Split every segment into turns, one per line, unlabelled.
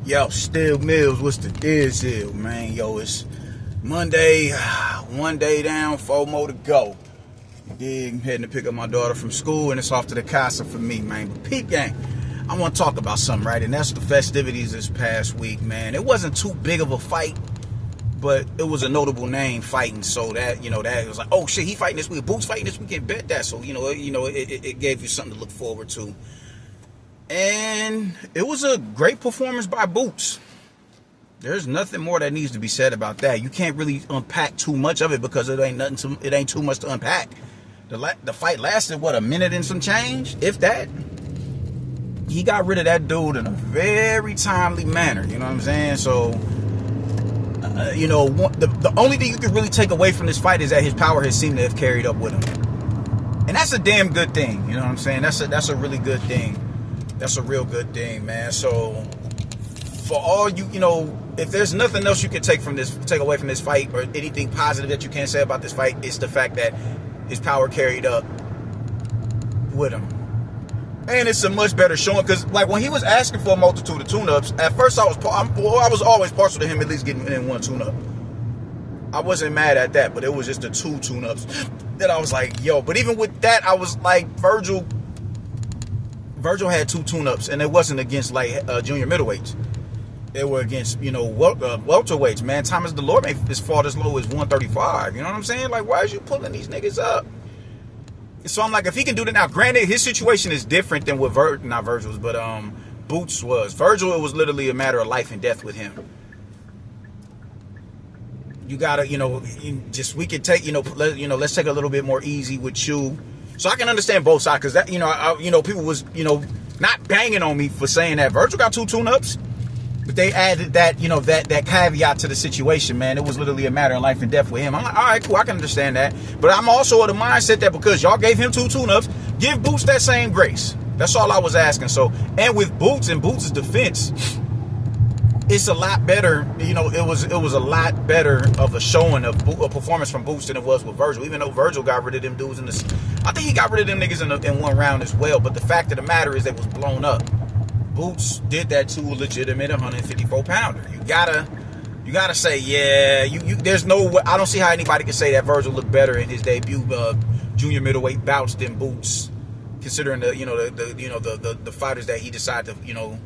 Yo, Steel Mills, what's the deal, man? Yo, it's Monday, one day down, 4 more to go. You dig? I'm heading to pick up my daughter from school, and it's off to the casa for me, man. But Pete Gang, I want to talk about something, right? And that's the festivities this past week, man. It wasn't too big of a fight, but it was a notable name fighting, so that, that it was like, oh shit, he fighting this week, Boots fighting this weekend, bet that. So, it gave you something to look forward to. And it was a great performance by Boots. There's nothing more that needs to be said about that. You can't really unpack too much of it because it ain't too much to unpack. The fight lasted, a minute and some change, if that. He got rid of that dude in a very timely manner, you know what I'm saying? So, the only thing you can really take away from this fight is that his power has seemed to have carried up with him. And that's a damn good thing, you know what I'm saying? That's a really good thing. That's a real good thing, man. So, for all if there's nothing else you can take away from this fight, or anything positive that you can say about this fight, it's the fact that his power carried up with him. And it's a much better showing, because like when he was asking for a multitude of tune-ups, at first I was always partial to him at least getting in one tune-up. I wasn't mad at that, but it was just the 2 tune-ups that I was like, yo. But even with that, I was like, Virgil had 2 tune-ups, and it wasn't against junior middleweights. They were against welterweights, man. Thomas Delorme has fought as low as 135. You know what I'm saying? Like, why is you pulling these niggas up? So I'm like, if he can do that now, granted, his situation is different than what Boots was. Virgil, it was literally a matter of life and death with him. You gotta, we can take, let's take a little bit more easy with you. So I can understand both sides, because that, people was, not banging on me for saying that Virgil got 2 tune-ups, but they added that, that caveat to the situation, man. It was literally a matter of life and death with him. I'm like, all right, cool, I can understand that. But I'm also of the mindset that because y'all gave him 2 tune-ups, give Boots that same grace. That's all I was asking. So, and with Boots and Boots' defense, it's a lot better, it was a lot better of a showing of a performance from Boots than it was with Virgil. Even though Virgil got rid of them dudes I think he got rid of them niggas in one round as well. But the fact of the matter is, they was blown up. Boots did that to a legitimate 154 pounder. You gotta say, yeah. There's no. I don't see how anybody can say that Virgil looked better in his debut junior middleweight bouts than Boots, considering the fighters that he decided to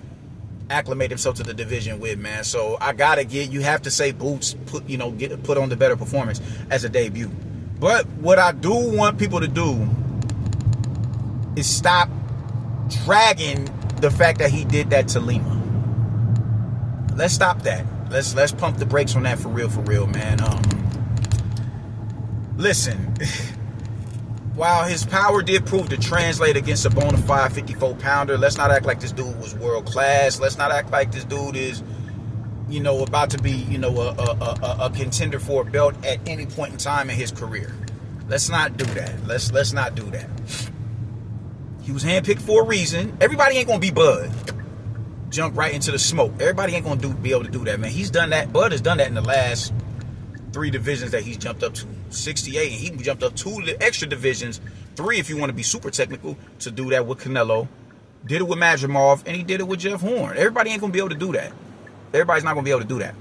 acclimate himself to the division with, man. So I gotta you have to say Boots put on the better performance as a debut. But what I do want people to do is stop dragging the fact that he did that to Lima. Let's stop that. Let's pump the brakes on that for real, man. Listen, while his power did prove to translate against a bona fide 54 pounder, let's not act like this dude was world class. Let's not act like this dude is, about to be, a contender for a belt at any point in time in his career. Let's not do that. Let's not do that. He was handpicked for a reason. Everybody ain't gonna be Bud. Jump right into the smoke. Everybody ain't gonna be able to do that, man. He's done that. Bud has done that in the last 3 divisions that he's jumped up to. 68, and he jumped up 2 extra divisions, 3 if you want to be super technical, to do that with Canelo. Did it with Madrimov, and he did it with Jeff Horn. Everybody ain't gonna be able to do that. Everybody's not gonna be able to do that.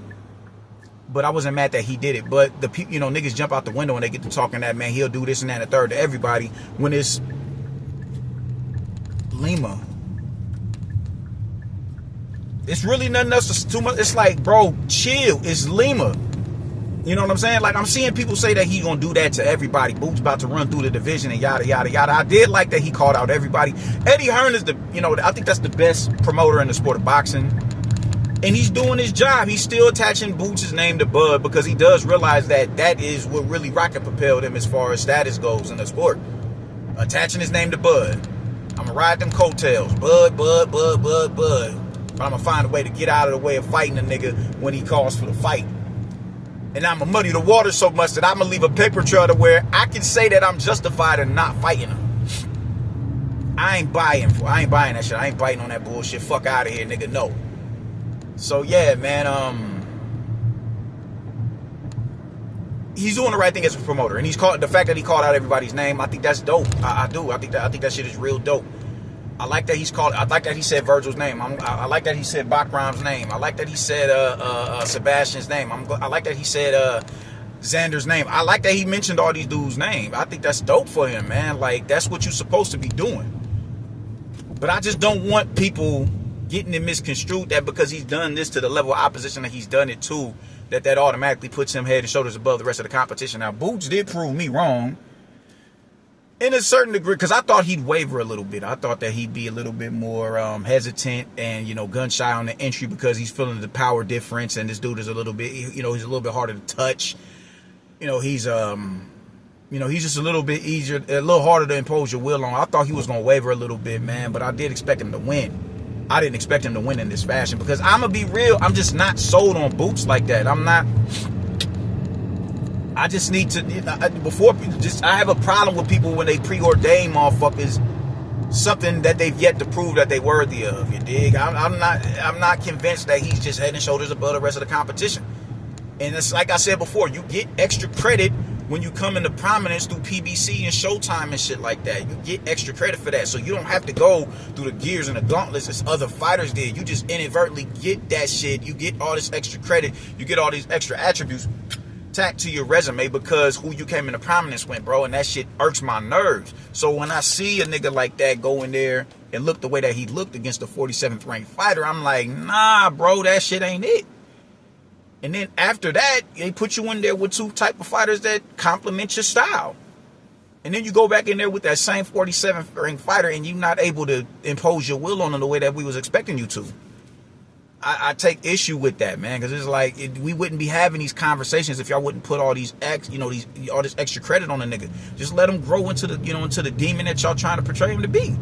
But I wasn't mad that he did it. But the people, niggas jump out the window and they get to talking that, man, he'll do this and that and the third to everybody when it's Lima. It's really nothing else. It's too much. It's like, bro, chill. It's Lima. You know what I'm saying? Like, I'm seeing people say that he gonna do that to everybody. Boots about to run through the division and yada yada yada. I did like that he called out everybody. Eddie Hearn is I think that's the best promoter in the sport of boxing, and he's doing his job. He's still attaching Boots' name to Bud because he does realize that is what really rocket propelled him as far as status goes in the sport. Attaching his name to Bud. I'm gonna ride them coattails. Bud. But I'm gonna find a way to get out of the way of fighting a nigga when he calls for the fight. And I'm gonna muddy the water so much that I'm gonna leave a paper trail to where I can say that I'm justified in not fighting him. I ain't buying that shit. I ain't biting on that bullshit. Fuck out of here, nigga. No. So yeah, man. He's doing the right thing as a promoter, and the fact that he called out everybody's name. I think that's dope. I do. I think that shit is real dope. I like that I like that he said Virgil's name. I like that he said Bakram's name. I like that he said Sebastian's name. I like that he said Xander's name. I like that he mentioned all these dudes' names. I think that's dope for him, man. Like, that's what you're supposed to be doing. But I just don't want people getting it misconstrued that because he's done this to the level of opposition that he's done it to, that automatically puts him head and shoulders above the rest of the competition. Now, Boots did prove me wrong in a certain degree, because I thought he'd waver a little bit. I thought that he'd be a little bit more hesitant and, you know, gun shy on the entry because he's feeling the power difference, and this dude is a little bit, you know, he's a little bit harder to touch. You know, he's just a little bit easier, a little harder to impose your will on. I thought he was going to waver a little bit, man, but I did expect him to win. I didn't expect him to win in this fashion because I'm going to be real. I'm just not sold on Boots like that. I just need to, I have a problem with people when they preordain motherfuckers something that they've yet to prove that they're worthy of, you dig? I'm not convinced that he's just head and shoulders above the rest of the competition. And it's like I said before, you get extra credit when you come into prominence through PBC and Showtime and shit like that. You get extra credit for that. So you don't have to go through the gears and the gauntlets as other fighters did. You just inadvertently get that shit. You get all this extra credit. You get all these extra attributes tacked to your resume because who you came into prominence with, bro. And that shit irks my nerves. So when I see a nigga like that go in there and look the way that he looked against the 47th ranked fighter, I'm like, nah, bro, that shit ain't it. And then after that, they put you in there with two type of fighters that complement your style. And then you go back in there with that same 47th ranked fighter and you're not able to impose your will on him the way that we was expecting you to. I take issue with that, man, because it's like we wouldn't be having these conversations if y'all wouldn't put all these all this extra credit on a nigga. Just let him grow into the demon that y'all trying to portray him to be.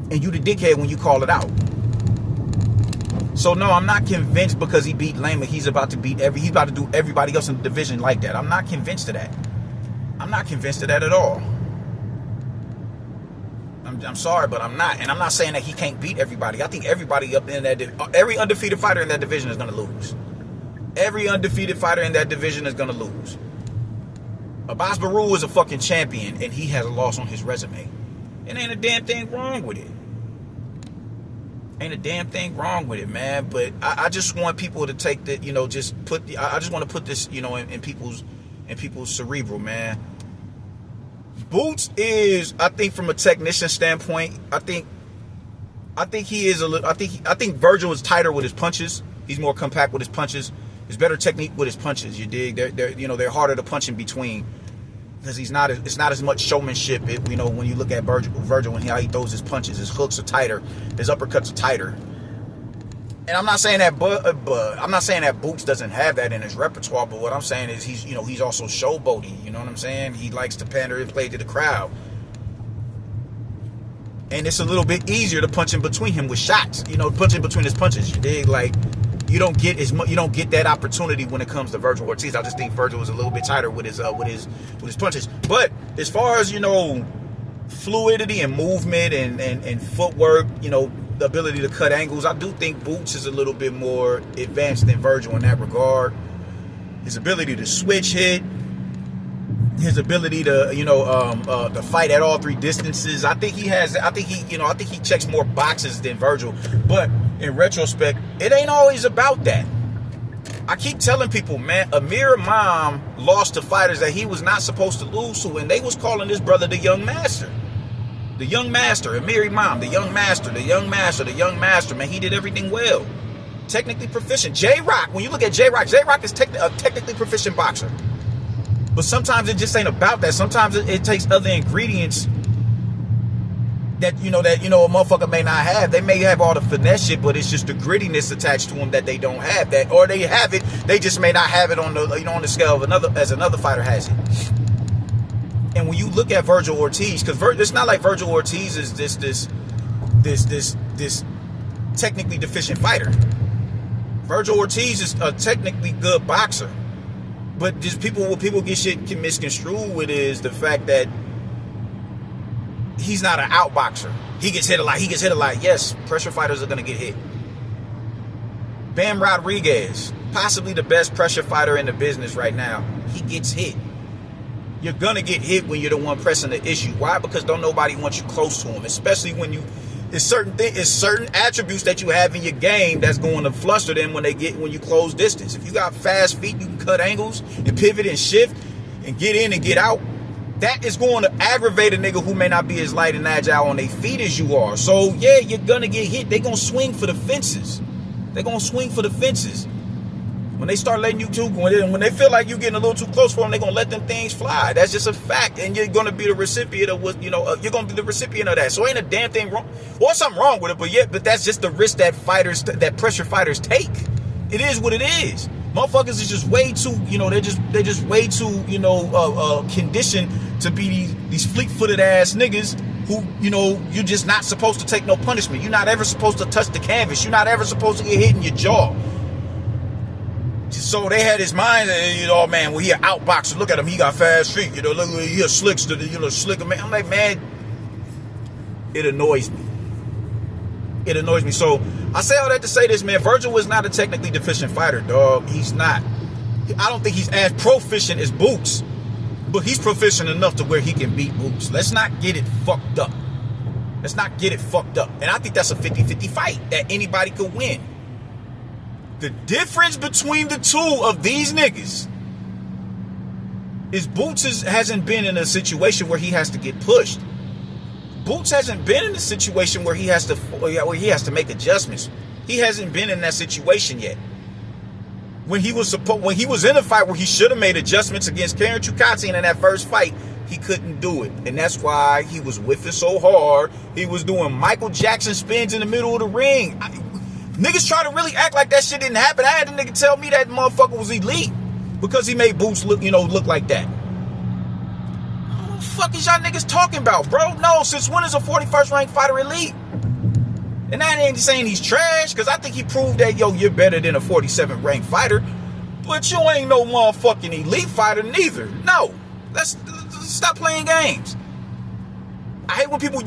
And you the dickhead when you call it out. So no, I'm not convinced because he beat Lema, he's about to do everybody else in the division like that. I'm not convinced of that. I'm not convinced of that at all. I'm sorry, but I'm not. And I'm not saying that he can't beat everybody. I think everybody up in that, every undefeated fighter in that division is going to lose. Every undefeated fighter in that division is going to lose. Abbas Baru is a fucking champion, and he has a loss on his resume. And ain't a damn thing wrong with it. Ain't a damn thing wrong with it, man. But I just want people to take that, I just want to put this, in people's cerebral, man. Boots is, I think, from a technician standpoint, I think he is a little. I think Virgil is tighter with his punches. He's more compact with his punches. He's better technique with his punches. You dig? They're harder to punch in between because it's not as much showmanship. When you look at Virgil when how he throws his punches, his hooks are tighter, his uppercuts are tighter. And I'm not saying that, but I'm not saying that Boots doesn't have that in his repertoire. But what I'm saying is he's also showboaty. You know what I'm saying? He likes to pander and play to the crowd. And it's a little bit easier to punch in between him with shots. Punching between his punches. You dig? Like you don't get that opportunity when it comes to Virgil Ortiz. I just think Virgil was a little bit tighter with his punches. But as far as fluidity and movement and footwork, the ability to cut angles, I do think Boots is a little bit more advanced than Virgil in that regard. His ability to switch hit, his ability to fight at all three distances. I think he checks more boxes than Virgil. But in retrospect, it ain't always about that. I keep telling people, man, Amir Imam lost to fighters that he was not supposed to lose to, and they was calling this brother the Young Master. The Young Master, Amir Imam, the Young Master, the Young Master, the Young Master. Man, he did everything well. Technically proficient. J-Rock, when you look at J-Rock is a technically proficient boxer. But sometimes it just ain't about that. Sometimes it takes other ingredients that a motherfucker may not have. They may have all the finesse shit, but it's just the grittiness attached to them that they don't have. That, or they have it, they just may not have it on the scale of another fighter has it. And when you look at Virgil Ortiz, because it's not like Virgil Ortiz is this technically deficient fighter. Virgil Ortiz is a technically good boxer, but just what people get shit misconstrued with is the fact that he's not an outboxer. He gets hit a lot. Yes, pressure fighters are gonna get hit. Bam Rodriguez, possibly the best pressure fighter in the business right now, he gets hit. You're gonna get hit when you're the one pressing the issue. Why? Because don't nobody want you close to them, especially when it's certain attributes that you have in your game that's going to fluster them when you close distance. If you got fast feet, you can cut angles and pivot and shift and get in and get out. That is going to aggravate a nigga who may not be as light and agile on their feet as you are. So yeah, you're gonna get hit. They're gonna swing for the fences. When they start letting you too, when they feel like you're getting a little too close for them, they're gonna let them things fly. That's just a fact, and you're gonna be the recipient of what you're gonna be the recipient of that. So ain't a damn thing wrong, or something wrong with it. But that's just the risk that pressure fighters take. It is what it is. Motherfuckers is just way too, they're just way too, conditioned to be these fleet-footed ass niggas who, you're just not supposed to take no punishment. You're not ever supposed to touch the canvas. You're not ever supposed to get hit in your jaw. So they had his mind, man, well, he an outboxer. Look at him, he got fast feet. Look, he a slickster, slicker man. I'm like, man, it annoys me. So I say all that to say this, man. Virgil was not a technically deficient fighter, dog. He's not. I don't think he's as proficient as Boots, but he's proficient enough to where he can beat Boots. Let's not get it fucked up. And I think that's a 50-50 fight that anybody could win. The difference between the two of these niggas is Boots hasn't been in a situation where he has to get pushed. Boots hasn't been in a situation where he has to make adjustments. He hasn't been in that situation yet. When he was in a fight where he should have made adjustments against Karen Chukatsian in that first fight, he couldn't do it. And that's why he was whiffing so hard. He was doing Michael Jackson spins in the middle of the ring. Niggas try to really act like that shit didn't happen. I had the nigga tell me that motherfucker was elite because he made Boots look like that. What the fuck is y'all niggas talking about, bro? No, since when is a 41st ranked fighter elite? And I ain't saying he's trash, because I think he proved that, you're better than a 47th ranked fighter. But you ain't no motherfucking elite fighter neither. No. Let's stop playing games. I hate when people,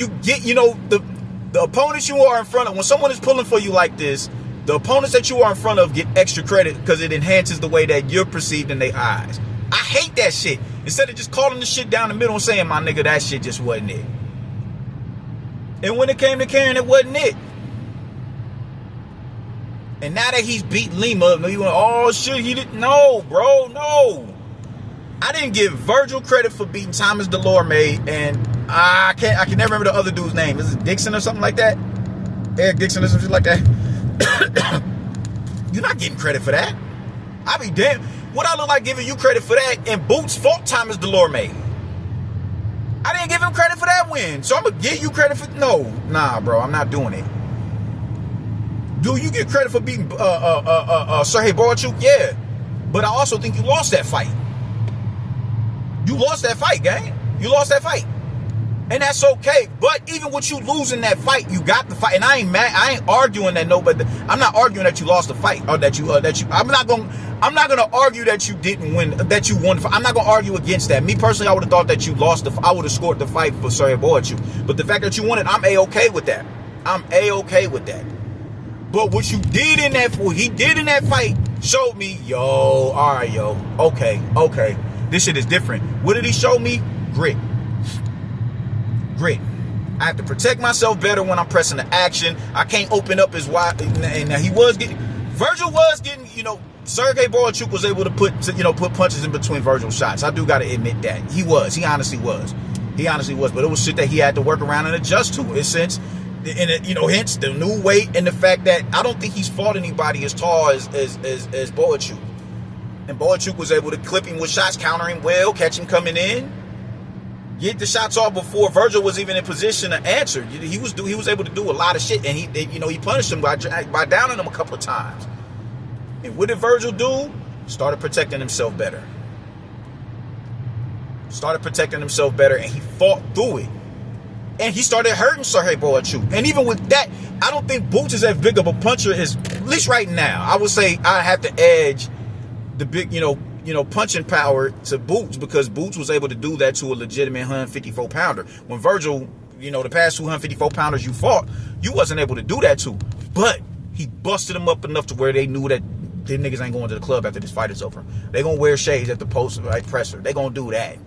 the opponents you are in front of, when someone is pulling for you like this, the opponents that you are in front of get extra credit because it enhances the way that you're perceived in their eyes. I hate that shit. Instead of just calling the shit down the middle and saying, my nigga, that shit just wasn't it. And when it came to Karen, it wasn't it. And now that he's beat Lima, you went, oh shit, he didn't. No, bro, no. I didn't give Virgil credit for beating Thomas Delorme, and I can never remember the other dude's name. Is it Dixon or something like that? Eric Dixon or something like that? You're not getting credit for that. I be damn. What I look like giving you credit for that, and Boots fought Thomas Delorme. I didn't give him credit for that win, so I'm gonna give you credit for nah, bro. I'm not doing it. Do you get credit for beating Sergey Boyarchuk? Yeah, but I also think you lost that fight. You lost that fight, gang. You lost that fight, and that's okay. But even with you losing that fight, you got the fight, and I ain't mad. I ain't arguing that nobody. I'm not arguing that you lost the fight or that you. I'm not gonna argue that you didn't win. That you won. I'm not gonna argue against that. Me personally, I would have thought that you lost. I would have scored the fight for Sergey Boyarchuk. But the fact that you won it, I'm a-okay with that. But what you did in that fight showed me, all right, okay. This shit is different. What did he show me? Grit. I have to protect myself better when I'm pressing the action. I can't open up as wide. And Virgil was getting, Sergey Boyarchuk was able to put punches in between Virgil's shots. I do got to admit that. He honestly was. But it was shit that he had to work around and adjust to. Hence the new weight and the fact that I don't think he's fought anybody as tall as Boyarchuk. And Boyarchuk was able to clip him with shots, counter him well, catch him coming in, get the shots off before Virgil was even in position to answer. He was able to do a lot of shit, and he punished him by downing him a couple of times. And what did Virgil do? Started protecting himself better, and he fought through it. And he started hurting Sergey Boyarchuk. And even with that, I don't think Boots is as big of a puncher as, at least right now. I would say I have to edge the big, punching power to Boots, because Boots was able to do that to a legitimate 154 pounder. When Virgil, the past 254 pounders you fought, you wasn't able to do that to. But he busted them up enough to where they knew that them niggas ain't going to the club after this fight is over. They gonna wear shades at the post presser. They gonna do that.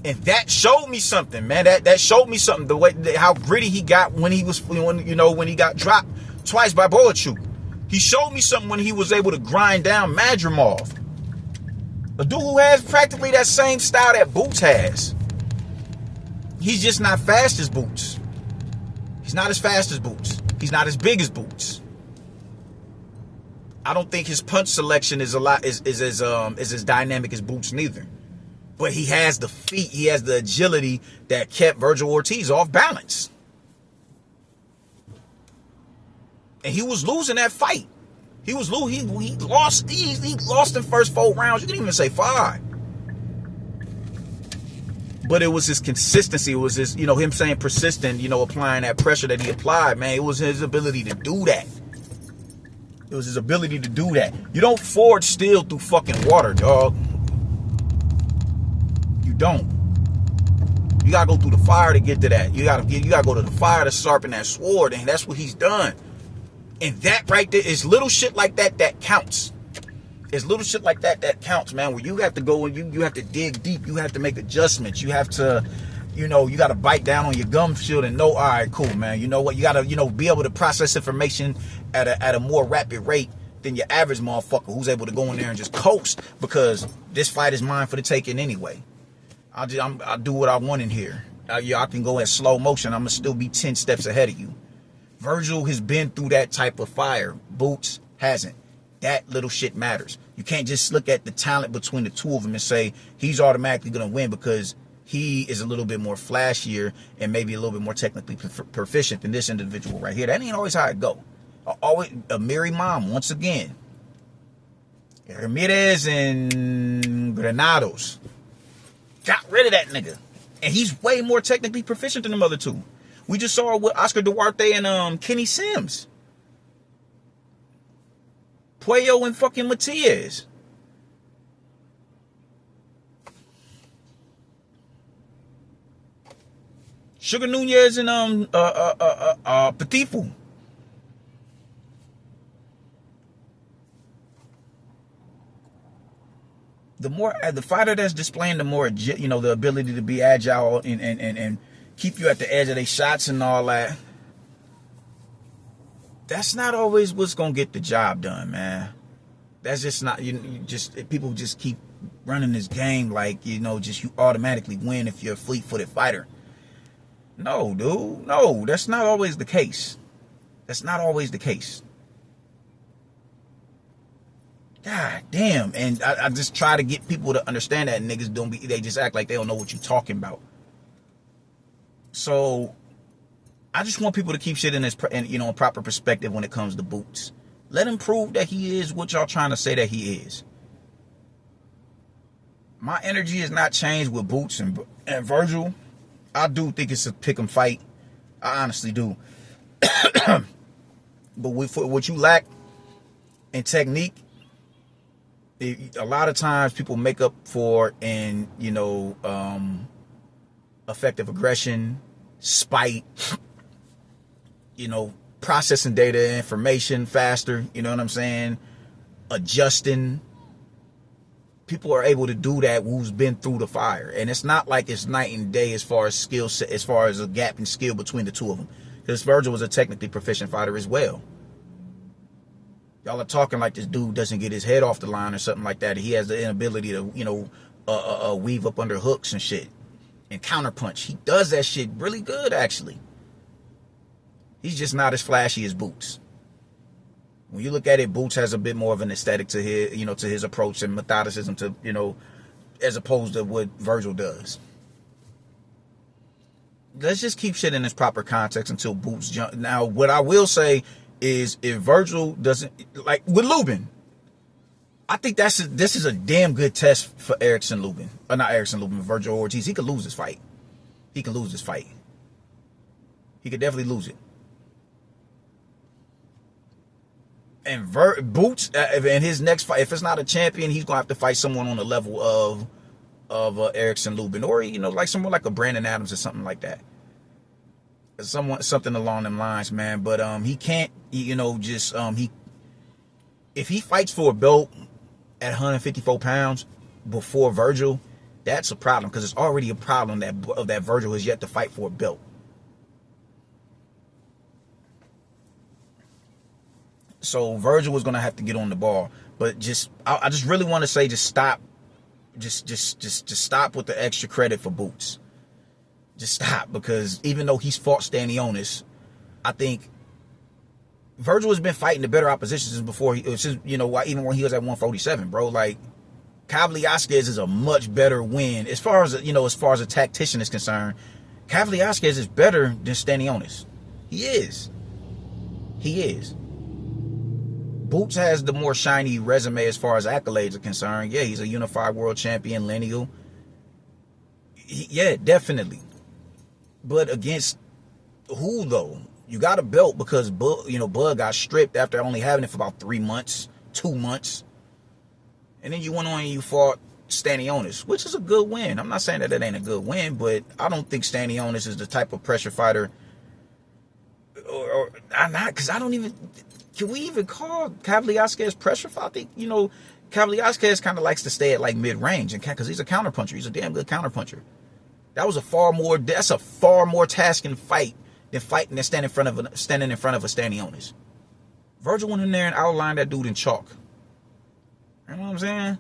And that showed me something, man. That showed me something. The way how gritty he got when he got dropped twice by Boachuk. He showed me something when he was able to grind down Madrimov. A dude who has practically that same style that Boots has. He's just not fast as Boots. He's not as fast as Boots. He's not as big as Boots. I don't think his punch selection is as dynamic as Boots neither. But he has the feet, he has the agility that kept Virgil Ortiz off balance. And he was losing that fight. He lost in first 4 rounds. You can even say 5. But it was his consistency. It was his, him saying persistent, applying that pressure that he applied, man. It was his ability to do that. It was his ability to do that. You don't forge steel through fucking water, dog. You don't. You gotta go through the fire to get to that. You gotta go to the fire to sharpen that sword, and that's what he's done. And that right there is little shit like that counts. It's little shit like that counts, man. Where you have to go and you have to dig deep. You have to make adjustments. You have to, you got to bite down on your gum shield and know, all right, cool, man. You know what? You got to, be able to process information at a more rapid rate than your average motherfucker who's able to go in there and just coast, because this fight is mine for the taking anyway. I'll do what I want in here. I can go at slow motion. I'm going to still be 10 steps ahead of you. Virgil has been through that type of fire. Boots hasn't. That little shit matters. You can't just look at the talent between the two of them and say he's automatically going to win because he is a little bit more flashier and maybe a little bit more technically proficient than this individual right here. That ain't always how it go. Always a Mary Mom, once again. Ramirez and Granados got rid of that nigga. And he's way more technically proficient than the other two. We just saw it with Oscar Duarte and Kenny Sims. Puello and fucking Matias. Sugar Nunez and Petifu. The fighter that's displaying the more, the ability to be agile and keep you at the edge of their shots and all that. That's not always what's gonna get the job done, man. That's just not. People just keep running this game like you automatically win if you're a fleet-footed fighter. No, dude. No, that's not always the case. That's not always the case. God damn. And I just try to get people to understand that niggas they just act like they don't know what you're talking about. So I just want people to keep shit in this, proper perspective when it comes to Boots. Let him prove that he is what y'all trying to say that he is. My energy has not changed with Boots and Virgil. I do think it's a pick 'em fight. I honestly do. But what you lack in technique, a lot of times people make up for in, effective aggression, spite, processing data information faster, you know what I'm saying? Adjusting. People are able to do that who's been through the fire. And it's not like it's night and day as far as skill set, as far as a gap in skill between the two of them. Because Virgil was a technically proficient fighter as well. Y'all are talking like this dude doesn't get his head off the line or something like that. He has the inability to, weave up under hooks and shit. And counterpunch. He does that shit really good, actually. He's just not as flashy as Boots. When you look at it, Boots has a bit more of an aesthetic to his approach and methodicism to, as opposed to what Virgil does. Let's just keep shit in its proper context until Boots jump. Now, what I will say is if Virgil doesn't, like with Lubin, I think this is a damn good test for Erickson Lubin. Or not Erickson Lubin, Virgil Ortiz. He could lose this fight. He could definitely lose it. And Boots, in his next fight, if it's not a champion, he's going to have to fight someone on the level of Erickson Lubin. Or, like someone like a Brandon Adams or something like that. Something along them lines, man. But he can't, if he fights for a belt at 154 pounds before Virgil, That's a problem because it's already a problem that Virgil has yet to fight for a belt. So Virgil was gonna have to get on the ball, but I just really want to say, just stop, just stop with the extra credit for Boots. Just stop, because even though he's fought Stanionis, I think Virgil has been fighting the better opposition since before even when he was at 147, bro. Like, Caio Velasquez is a much better win as far as a tactician is concerned. Caio Velasquez is better than Stanionis. He is. Boots has the more shiny resume as far as accolades are concerned. Yeah, he's a unified world champion, lineal. Yeah, definitely. But against who, though? You got a belt because Bud got stripped after only having it for about 3 months, 2 months. And then you went on and you fought Stanionis, which is a good win. I'm not saying that it ain't a good win, but I don't think Stanionis is the type of pressure fighter. Or not, because I don't even... Can we even call Caio Velasquez pressure fighter? I think, Caio Velasquez kind of likes to stay at like mid-range, and because he's a counterpuncher. He's a damn good counterpuncher. That's a far more tasking fight than standing in front of a Stanionis. Virgil went in there and outlined that dude in chalk. You know what I'm saying?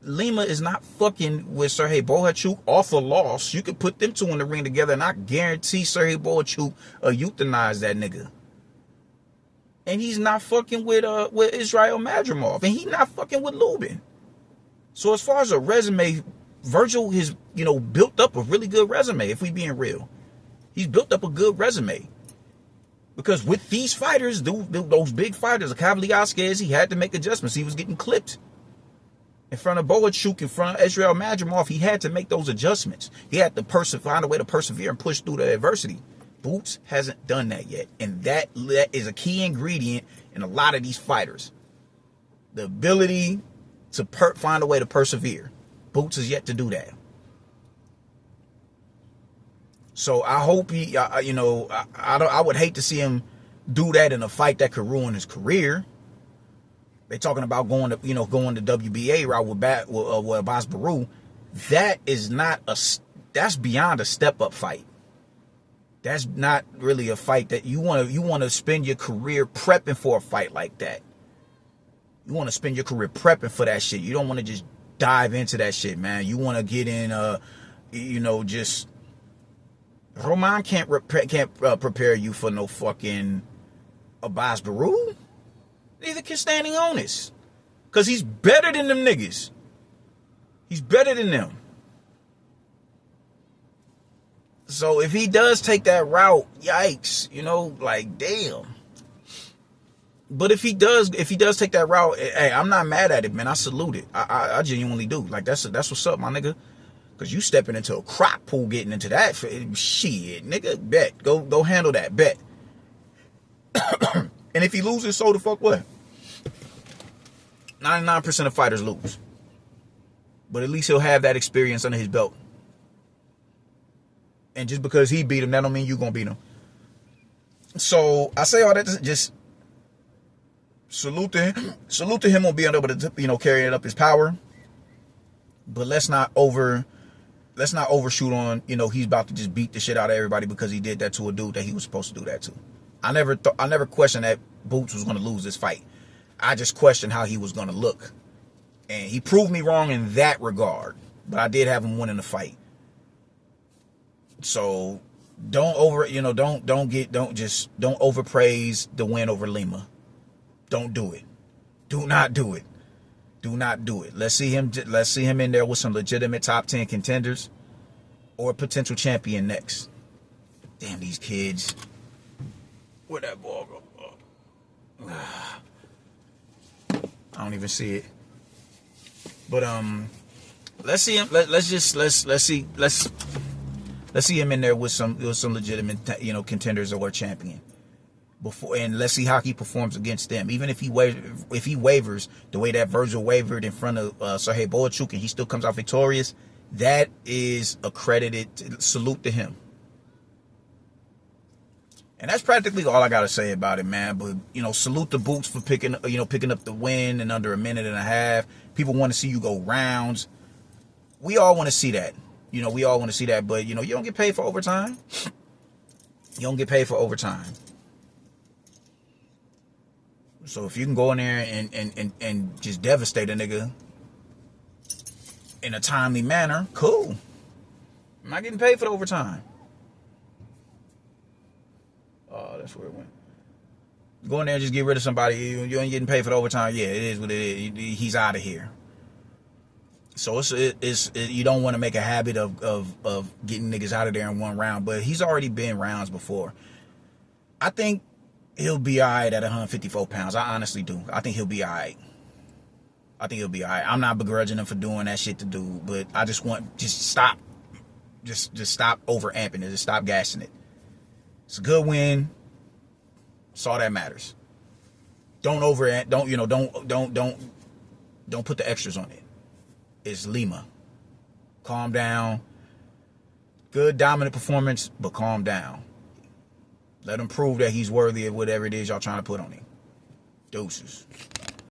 Lima is not fucking with Sergey Bohachuk off a loss. You could put them two in the ring together, and I guarantee Sergey Bohachuk euthanize that nigga. And he's not fucking with Israel Madrimov, and he's not fucking with Lubin. So as far as a resume, Virgil has built up a really good resume. If we being real, he's built up a good resume. Because with these fighters, those big fighters, like Caio Velasquez, he had to make adjustments. He was getting clipped. In front of Bohachuk, in front of Israel Madrimov, he had to make those adjustments. He had to find a way to persevere and push through the adversity. Boots hasn't done that yet. And that is a key ingredient in a lot of these fighters. The ability to find a way to persevere. Boots is yet to do that. So I hope I would hate to see him do that in a fight that could ruin his career. They're talking about going the WBA route with Abbas Baru. That's beyond a step up fight. That's not really a fight that you want to spend your career prepping for a fight like that. You want to spend your career prepping for that shit. You don't want to just dive into that shit, man. You want to get in, just... Roman can't prepare you for no fucking Abbas Baru. Neither can Stanionis. Because he's better than them niggas. He's better than them. So if he does take that route, yikes, damn. But if he does take that route, hey, I'm not mad at it, man. I salute it. I genuinely do. Like, that's what's up, my nigga. Because you stepping into a crock pool getting into that shit, nigga. Bet. Go handle that. Bet. And if he loses, so the fuck what? 99% of fighters lose. But at least he'll have that experience under his belt. And just because he beat him, that don't mean you gonna beat him. So I say all that to just salute to him. Salute to him on being able to carry it up his power. But let's not overshoot on, he's about to just beat the shit out of everybody because he did that to a dude that he was supposed to do that to. I never questioned that Boots was going to lose this fight. I just questioned how he was going to look. And he proved me wrong in that regard. But I did have him winning the fight. So don't overpraise the win over Lima. Don't do it. Do not do it. Do not do it. Let's see him in there with some legitimate top 10 contenders or a potential champion next. Damn these kids. Where'd that ball go? I don't even see it. But let's see him. Let's see him in there with some legitimate contenders or a champion. And let's see how he performs against them. Even if he wavers the way that Virgil wavered in front of Sergey Bohachuk and he still comes out victorious, that is a credited salute to him. And that's practically all I gotta say about it, man. But salute the Boots for picking up the win in under a minute and a half. People want to see you go rounds. we all want to see that. You know, we all want to see that, but you know, you don't get paid for overtime. You don't get paid for overtime. So if you can go in there and just devastate a nigga in a timely manner, cool. I'm not getting paid for the overtime. Oh, that's where it went. Go in there and just get rid of somebody. You ain't getting paid for the overtime. Yeah, it is what it is. He's out of here. So it's you don't want to make a habit of getting niggas out of there in one round. But he's already been rounds before. I think he'll be all right at 154 pounds. I honestly do. I think he'll be all right. I think he'll be all right. I'm not begrudging him for doing that shit to do. But I just want, just stop. Just stop over-amping it. Just stop gassing it. It's a good win. That's all that matters. Don't put the extras on it. It's Lima. Calm down. Good dominant performance, but calm down. Let him prove that he's worthy of whatever it is y'all trying to put on him. Deuces.